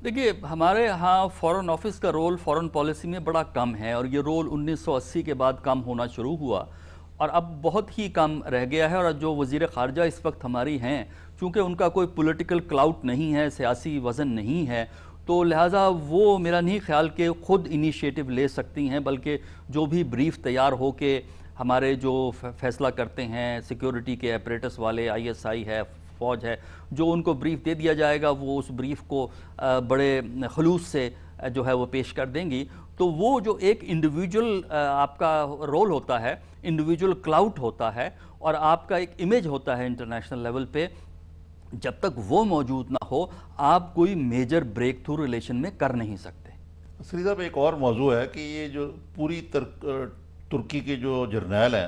دیکھیے ہمارے ہاں فورن آفس کا رول فورن پالیسی میں بڑا کم ہے، اور یہ رول 1980 کے بعد کم ہونا شروع ہوا اور اب بہت ہی کم رہ گیا ہے۔ اور جو وزیر خارجہ اس وقت ہماری ہیں، چونکہ ان کا کوئی پولیٹیکل کلاؤٹ نہیں ہے، سیاسی وزن نہیں ہے، تو لہٰذا وہ میرا نہیں خیال کہ خود انیشیٹو لے سکتی ہیں، بلکہ جو بھی بریف تیار ہو کے ہمارے جو فیصلہ کرتے ہیں سیکیورٹی کے اپریٹس والے، آئی ایس آئی ہے، فوج ہے، جو ان کو بریف دے دیا جائے گا وہ اس بریف کو بڑے خلوص سے جو ہے وہ پیش کر دیں گی۔ تو وہ جو ایک انڈیویجول آپ کا رول ہوتا ہے، انڈیویجول کلاؤٹ ہوتا ہے، اور آپ کا ایک امیج ہوتا ہے انٹرنیشنل لیول پہ، جب تک وہ موجود نہ ہو آپ کوئی میجر بریک تھرو ریلیشن میں کر نہیں سکتے۔ عسکری صاحب ایک اور موضوع ہے کہ یہ جو پوری ترکی کے جو جرنیل ہیں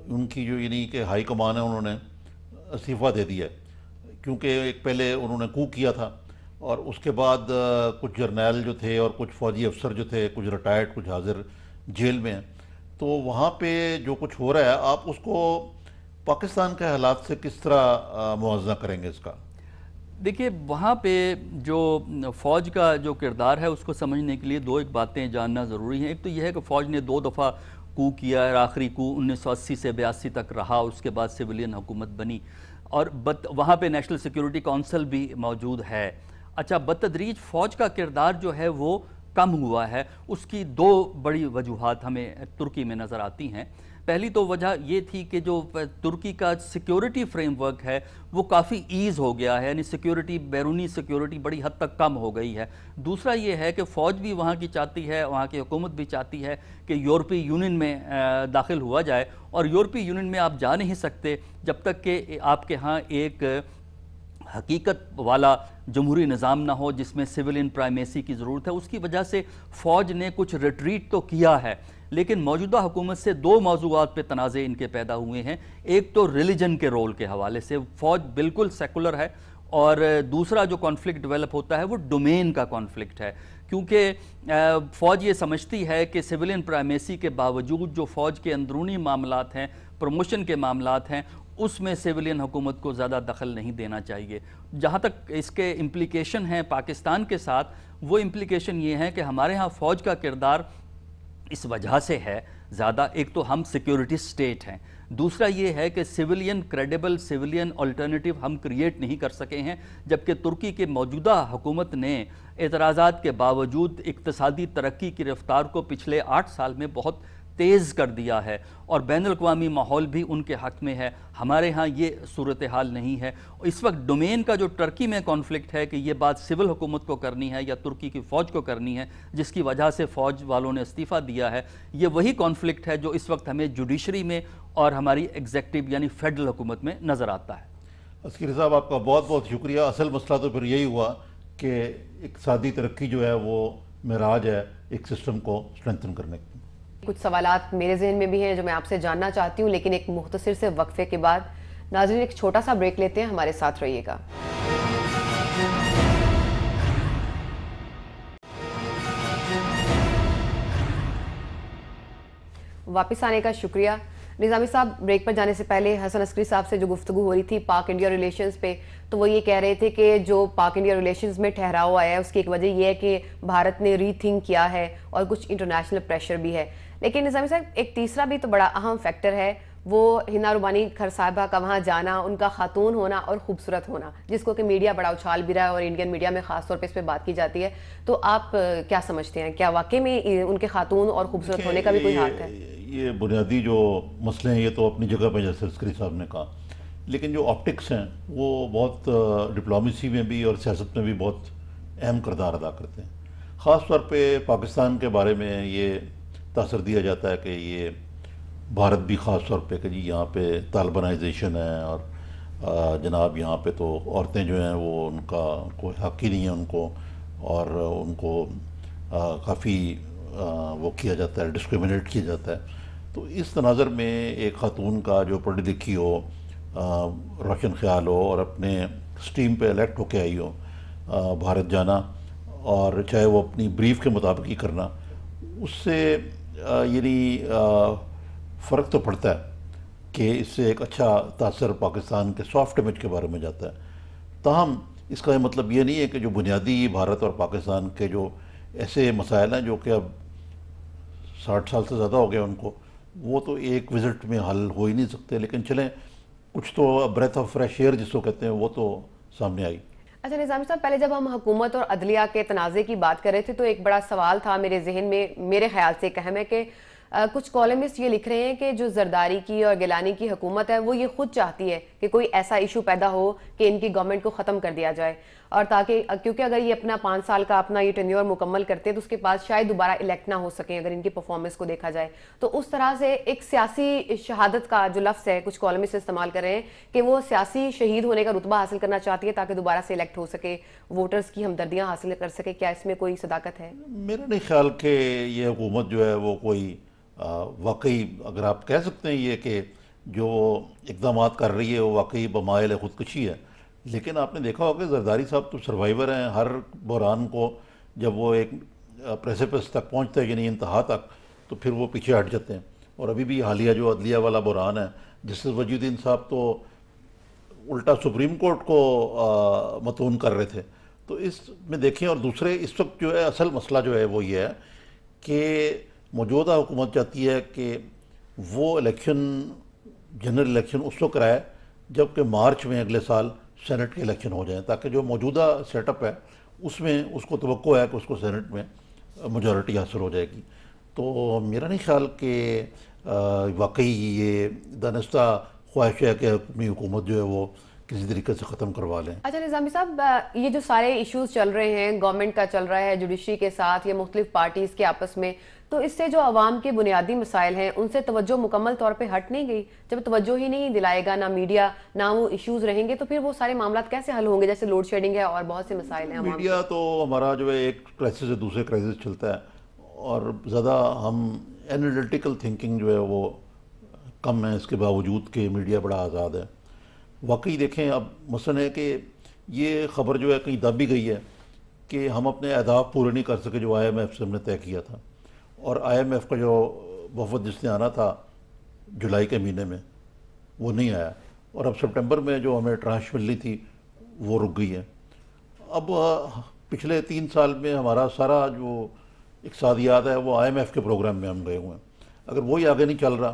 ان کی جو یعنی کہ ہائی کمان ہے، انہوں نے استعفیٰ دے دیا ہے، کیونکہ ایک پہلے انہوں نے کو کیا تھا اور اس کے بعد کچھ جرنیل جو تھے اور کچھ فوجی افسر جو تھے، کچھ ریٹائرڈ کچھ حاضر جیل میں ہیں، تو وہاں پہ جو کچھ ہو رہا ہے آپ اس کو پاکستان کے حالات سے کس طرح موازنہ کریں گے اس کا؟ دیکھیے وہاں پہ جو فوج کا جو کردار ہے اس کو سمجھنے کے لیے دو ایک باتیں جاننا ضروری ہیں۔ ایک تو یہ ہے کہ فوج نے 2 دفعہ کو کیا ہے، آخری کو 1980 سے 82 تک رہا، اس کے بعد سویلین حکومت بنی، اور وہاں پہ نیشنل سیکیورٹی کونسل بھی موجود ہے۔ اچھا، بتدریج فوج کا کردار جو ہے وہ کم ہوا ہے، اس کی 2 بڑی وجوہات ہمیں ترکی میں نظر آتی ہیں۔ پہلی تو وجہ یہ تھی کہ جو ترکی کا سیکیورٹی فریم ورک ہے وہ کافی ایز ہو گیا ہے، یعنی سیکیورٹی، بیرونی سیکیورٹی بڑی حد تک کم ہو گئی ہے۔ دوسرا یہ ہے کہ فوج بھی وہاں کی چاہتی ہے، وہاں کی حکومت بھی چاہتی ہے کہ یورپی یونین میں داخل ہوا جائے، اور یورپی یونین میں آپ جا نہیں سکتے جب تک کہ آپ کے ہاں ایک حقیقت والا جمہوری نظام نہ ہو جس میں سویلین پرائمیسی کی ضرورت ہے۔ اس کی وجہ سے فوج نے کچھ ریٹریٹ تو کیا ہے، لیکن موجودہ حکومت سے 2 موضوعات پہ تنازع ان کے پیدا ہوئے ہیں۔ ایک تو ریلیجن کے رول کے حوالے سے فوج بالکل سیکولر ہے، اور دوسرا جو کانفلکٹ ڈیولپ ہوتا ہے وہ ڈومین کا کانفلکٹ ہے، کیونکہ فوج یہ سمجھتی ہے کہ سویلین پرائمیسی کے باوجود جو فوج کے اندرونی معاملات ہیں، پروموشن کے معاملات ہیں، اس میں سیویلین حکومت کو زیادہ دخل نہیں دینا چاہیے۔ جہاں تک اس کے امپلیکیشن ہیں پاکستان کے ساتھ، وہ امپلیکیشن یہ ہیں کہ ہمارے ہاں فوج کا کردار اس وجہ سے ہے زیادہ، ایک تو ہم سیکیورٹی سٹیٹ ہیں، دوسرا یہ ہے کہ سویلین کریڈیبل سویلین الٹرنیٹیو ہم کریٹ نہیں کر سکے ہیں، جبکہ ترکی کے موجودہ حکومت نے اعتراضات کے باوجود اقتصادی ترقی کی رفتار کو پچھلے 8 سال میں بہت تیز کر دیا ہے، اور بین الاقوامی ماحول بھی ان کے حق میں ہے۔ ہمارے ہاں یہ صورتحال نہیں ہے۔ اس وقت ڈومین کا جو ٹرکی میں کانفلکٹ ہے کہ یہ بات سول حکومت کو کرنی ہے یا ترکی کی فوج کو کرنی ہے، جس کی وجہ سے فوج والوں نے استعفیٰ دیا ہے، یہ وہی کانفلکٹ ہے جو اس وقت ہمیں جوڈیشری میں اور ہماری ایگزیکٹو یعنی فیڈرل حکومت میں نظر آتا ہے۔ عسکری صاحب آپ کا بہت بہت شکریہ۔ اصل مسئلہ تو پھر یہی ہوا کہ اقتصادی ترقی جو ہے وہ معراج ہے ایک سسٹم کو اسٹرینتھن کرنے کی۔ کچھ سوالات میرے ذہن میں بھی ہیں جو میں آپ سے جاننا چاہتی ہوں، لیکن ایک مختصر سے وقفے کے بعد ناظرین ایک چھوٹا سا بریک لیتے ہیں، ہمارے ساتھ رہیے گا۔ واپس آنے کا شکریہ۔ نظامی صاحب، بریک پر جانے سے پہلے حسن عسکری صاحب سے جو گفتگو ہو رہی تھی پاک انڈیا ریلیشنز پہ، تو وہ یہ کہہ رہے تھے کہ جو پاک انڈیا ریلیشنز میں ٹھہراؤ آیا ہے اس کی ایک وجہ یہ ہے کہ بھارت نے ری تھنک کیا ہے اور کچھ انٹرنیشنل پریشر بھی ہے۔ لیکن نظامی صاحب ایک تیسرا بھی تو بڑا اہم فیکٹر ہے، وہ ہنا رومانی کھر صاحبہ کا وہاں جانا، ان کا خاتون ہونا اور خوبصورت ہونا، جس کو کہ میڈیا بڑا اچھال بھی رہا ہے اور انڈین میڈیا میں خاص طور پہ اس پہ بات کی جاتی ہے۔ تو آپ کیا سمجھتے ہیں، کیا واقعی میں ان کے خاتون اور خوبصورت ہونے کا بھی کوئی ہاتھ ہے؟ یہ بنیادی جو مسئلے ہیں یہ تو اپنی جگہ پہ جیسے عسکری صاحب نے کہا، لیکن جو آپٹکس ہیں وہ بہت ڈپلومیسی میں بھی اور سیاست میں بھی بہت اہم کردار ادا کرتے ہیں۔ خاص طور پہ پاکستان کے بارے میں یہ تاثر دیا جاتا ہے کہ یہ بھارت بھی خاص طور پہ کہ جی یہاں پہ طالبانائزیشن ہے، اور جناب یہاں پہ تو عورتیں جو ہیں وہ ان کا کوئی حق ہی نہیں ہے ان کو، اور ان کو کافی وہ کیا جاتا ہے، ڈسکریمنیٹ کیا جاتا ہے۔ تو اس تناظر میں ایک خاتون کا جو پڑھی لکھی ہو، روشن خیال ہو اور اپنے سٹیم پہ الیکٹ ہو کے آئی ہو، بھارت جانا اور چاہے وہ اپنی بریف کے مطابق ہی کرنا، اس سے یعنی فرق تو پڑتا ہے کہ اس سے ایک اچھا تاثر پاکستان کے سافٹ امیج کے بارے میں جاتا ہے۔ تاہم اس کا مطلب یہ نہیں ہے کہ جو بنیادی بھارت اور پاکستان کے جو ایسے مسائل ہیں جو کہ اب 60 سال سے زیادہ ہو گئے ان کو، وہ تو ایک وزٹ میں حل ہو ہی نہیں سکتے، لیکن چلیں کچھ تو بریتھ آف فریش ایئر جس کو کہتے ہیں وہ تو سامنے آئی۔ اچھا نظامی صاحب، پہلے جب ہم حکومت اور عدلیہ کے تنازع کی بات کر رہے تھے تو ایک بڑا سوال تھا میرے ذہن میں، میرے خیال سے ایک اہم ہے کہ کچھ کالمسٹ یہ لکھ رہے ہیں کہ جو زرداری کی اور گیلانی کی حکومت ہے وہ یہ خود چاہتی ہے کہ کوئی ایسا ایشو پیدا ہو کہ ان کی گورنمنٹ کو ختم کر دیا جائے، اور تاکہ کیونکہ اگر یہ اپنا 5 سال کا اپنا یہ ٹینیور مکمل کرتے ہیں تو اس کے بعد شاید دوبارہ الیکٹ نہ ہو سکیں اگر ان کی پرفارمنس کو دیکھا جائے۔ تو اس طرح سے ایک سیاسی شہادت کا جو لفظ ہے کچھ کالمسٹ استعمال کر رہے ہیں کہ وہ سیاسی شہید ہونے کا رتبہ حاصل کرنا چاہتی ہے تاکہ دوبارہ سے الیکٹ ہو سکے، ووٹرز کی ہمدردیاں حاصل کر سکے۔ کیا اس میں کوئی صداقت ہے؟ میرا نہیں خیال کہ یہ حکومت جو ہے وہ کوئی واقعی، اگر آپ کہہ سکتے ہیں یہ کہ جو اقدامات کر رہی ہے وہ واقعی بمائل خودکشی ہے، لیکن آپ نے دیکھا ہوگا کہ زرداری صاحب تو سروائیور ہیں، ہر بحران کو جب وہ ایک پریسیپس تک پہنچتے ہیں یعنی انتہا تک تو پھر وہ پیچھے ہٹ جاتے ہیں۔ اور ابھی بھی حالیہ جو عدلیہ والا بحران ہے، جسٹس وجی الدین صاحب تو الٹا سپریم کورٹ کو متون کر رہے تھے، تو اس میں دیکھیں۔ اور دوسرے اس وقت جو ہے اصل مسئلہ جو ہے وہ یہ ہے کہ موجودہ حکومت چاہتی ہے کہ وہ الیکشن، جنرل الیکشن اس وقت کرائے جبکہ مارچ میں اگلے سال سینٹ کے الیکشن ہو جائیں، تاکہ جو موجودہ سیٹ اپ ہے اس میں اس کو توقع ہے کہ اس کو سینٹ میں میجورٹی حاصل ہو جائے گی۔ تو میرا نہیں خیال کہ واقعی یہ دانستہ خواہش ہے کہ اپنی حکومت جو ہے وہ کسی طریقے سے ختم کروا لیں۔ اچھا نظامی صاحب، یہ جو سارے ایشوز چل رہے ہیں، گورنمنٹ کا چل رہا ہے، جوڈیشری کے ساتھ یا مختلف پارٹیز کے آپس میں، تو اس سے جو عوام کے بنیادی مسائل ہیں ان سے توجہ مکمل طور پہ ہٹ نہیں گئی؟ جب توجہ ہی نہیں دلائے گا نہ میڈیا، نہ وہ ایشوز رہیں گے، تو پھر وہ سارے معاملات کیسے حل ہوں گے؟ جیسے لوڈ شیڈنگ ہے اور بہت سے مسائل ہیں۔ میڈیا تو ہمارا جو ہے ایک کرائسس سے دوسرے کرائسس چلتا ہے، اور زیادہ ہم اینالیٹیکل تھنکنگ جو ہے وہ کم ہے، اس کے باوجود کہ میڈیا بڑا آزاد ہے۔ واقعی دیکھیں، اب مثلا ہے کہ یہ خبر جو ہے کہیں دب بھی گئی ہے کہ ہم اپنے اہداف پورے نہیں کر سکے جو IMF سے ہم نے طے کیا تھا، اور IMF کا جو وفد جس نے آنا تھا جولائی کے مہینے میں وہ نہیں آیا، اور اب سپٹمبر میں جو ہمیں ٹرانش ملنی تھی وہ رک گئی ہے۔ اب پچھلے 3 سال میں ہمارا سارا جو اقتصادیات ہے وہ IMF کے پروگرام میں ہم گئے ہوئے ہیں۔ اگر وہی آگے نہیں چل رہا،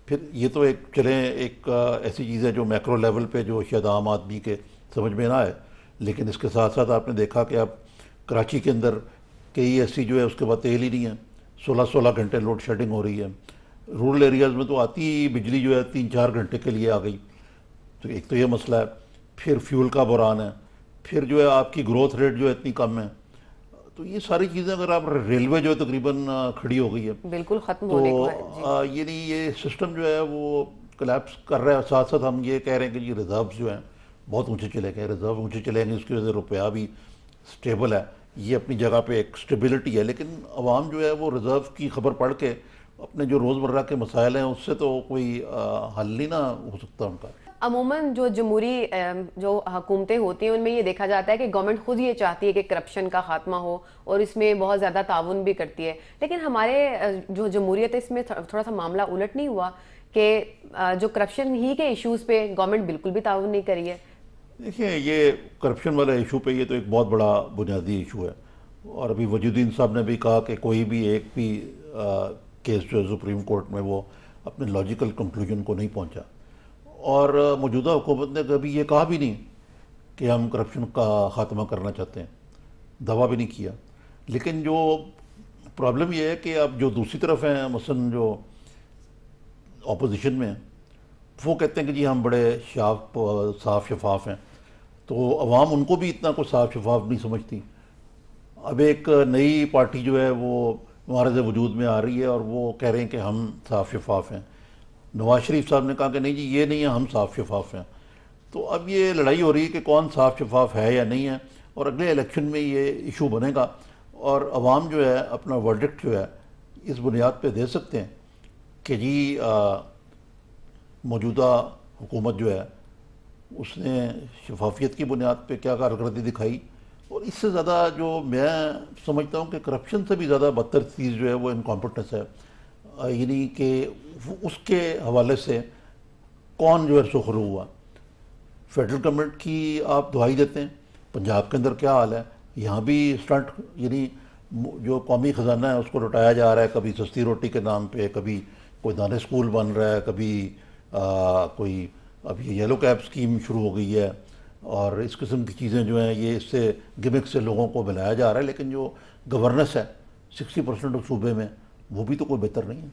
پھر یہ تو ایک ایسی چیز ہے جو میکرو لیول پہ جو شاید عام آدمی کے سمجھ میں نہ آئے، لیکن اس کے ساتھ ساتھ آپ نے دیکھا کہ اب کراچی کے اندر کئی ایسی جو ہے اس کے بعد تیل ہی نہیں ہے، 16 گھنٹے لوڈ شیڈنگ ہو رہی ہے۔ رورل ایریاز میں تو آتی ہی بجلی جو ہے 3-4 گھنٹے کے لیے آ گئی۔ تو ایک تو یہ مسئلہ ہے، پھر فیول کا بحران ہے، پھر جو ہے آپ کی گروتھ ریٹ جو ہے اتنی کم ہے۔ تو یہ ساری چیزیں، اگر آپ ریلوے جو ہے تقریباً کھڑی ہو گئی ہے، بالکل ختم ہونے کو ہے، تو یہ سسٹم جو ہے وہ کلیپس کر رہا ہے۔ ساتھ ساتھ ہم یہ کہہ رہے ہیں کہ یہ ریزروز جو ہیں بہت اونچے چلے گئے، ریزرو اونچے چلے گئے، اس کی وجہ سے روپیہ بھی سٹیبل ہے، یہ اپنی جگہ پہ ایک سٹیبلٹی ہے، لیکن عوام جو ہے وہ ریزرو کی خبر پڑھ کے اپنے جو روزمرہ کے مسائل ہیں اس سے تو کوئی حل نہیں نہ ہو سکتا ان کا۔ عموماً جو جمہوری جو حکومتیں ہوتی ہیں ان میں یہ دیکھا جاتا ہے کہ گورنمنٹ خود یہ چاہتی ہے کہ کرپشن کا خاتمہ ہو اور اس میں بہت زیادہ تعاون بھی کرتی ہے، لیکن ہمارے جو جمہوریت ہے اس میں تھوڑا سا معاملہ الٹ نہیں ہوا کہ جو کرپشن ہی کے ایشوز پہ گورنمنٹ بالکل بھی تعاون نہیں کری ہے؟ دیکھیں، یہ کرپشن والا ایشو پہ یہ تو ایک بہت بڑا بنیادی ایشو ہے، اور ابھی وجی الدین صاحب نے بھی کہا کہ کوئی بھی ایک بھی کیس جو ہے سپریم کورٹ میں وہ اپنے لاجیکل کنکلوژن کو نہیں پہنچا، اور موجودہ حکومت نے کبھی یہ کہا بھی نہیں کہ ہم کرپشن کا خاتمہ کرنا چاہتے ہیں، دعویٰ بھی نہیں کیا۔ لیکن جو پرابلم یہ ہے کہ اب جو دوسری طرف ہیں، مثلا جو اپوزیشن میں ہیں، وہ کہتے ہیں کہ جی ہم بڑے صاف شفاف ہیں، تو عوام ان کو بھی اتنا کوئی صاف شفاف نہیں سمجھتی۔ اب ایک نئی پارٹی جو ہے وہ معرض وجود میں آ رہی ہے اور وہ کہہ رہے ہیں کہ ہم صاف شفاف ہیں۔ نواز شریف صاحب نے کہا کہ نہیں جی یہ نہیں ہے، ہم صاف شفاف ہیں۔ تو اب یہ لڑائی ہو رہی ہے کہ کون صاف شفاف ہے یا نہیں ہے، اور اگلے الیکشن میں یہ ایشو بنے گا، اور عوام جو ہے اپنا ورڈکٹ جو ہے اس بنیاد پہ دے سکتے ہیں کہ جی موجودہ حکومت جو ہے اس نے شفافیت کی بنیاد پہ کیا کارکردگی دکھائی۔ اور اس سے زیادہ جو میں سمجھتا ہوں کہ کرپشن سے بھی زیادہ بدتر چیز جو ہے وہ انکمپٹنس ہے، یعنی کہ اس کے حوالے سے کون جو ہے سخرو ہوا۔ فیڈرل گورنمنٹ کی آپ دہائی دیتے ہیں، پنجاب کے اندر کیا حال ہے، یہاں بھی اسٹنٹ، یعنی جو قومی خزانہ ہے اس کو لٹایا جا رہا ہے، کبھی سستی روٹی کے نام پہ، کبھی کوئی دانے اسکول بن رہا ہے، کبھی کوئی اب یہ یلو کیب اسکیم شروع ہو گئی ہے، اور اس قسم کی چیزیں جو ہیں یہ اس سے گمک سے لوگوں کو بلایا جا رہا ہے، لیکن جو گورننس ہے 60% صوبے میں وہ بھی تو کوئی بہتر نہیں ہے۔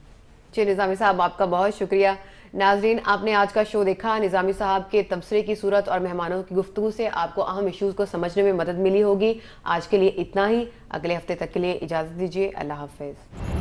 جی نظامی صاحب آپ کا بہت شکریہ۔ ناظرین آپ نے آج کا شو دیکھا، نظامی صاحب کے تبصرے کی صورت اور مہمانوں کی گفتگو سے آپ کو اہم ایشوز کو سمجھنے میں مدد ملی ہوگی۔ آج کے لیے اتنا ہی، اگلے ہفتے تک کے لیے اجازت دیجیے، اللہ حافظ۔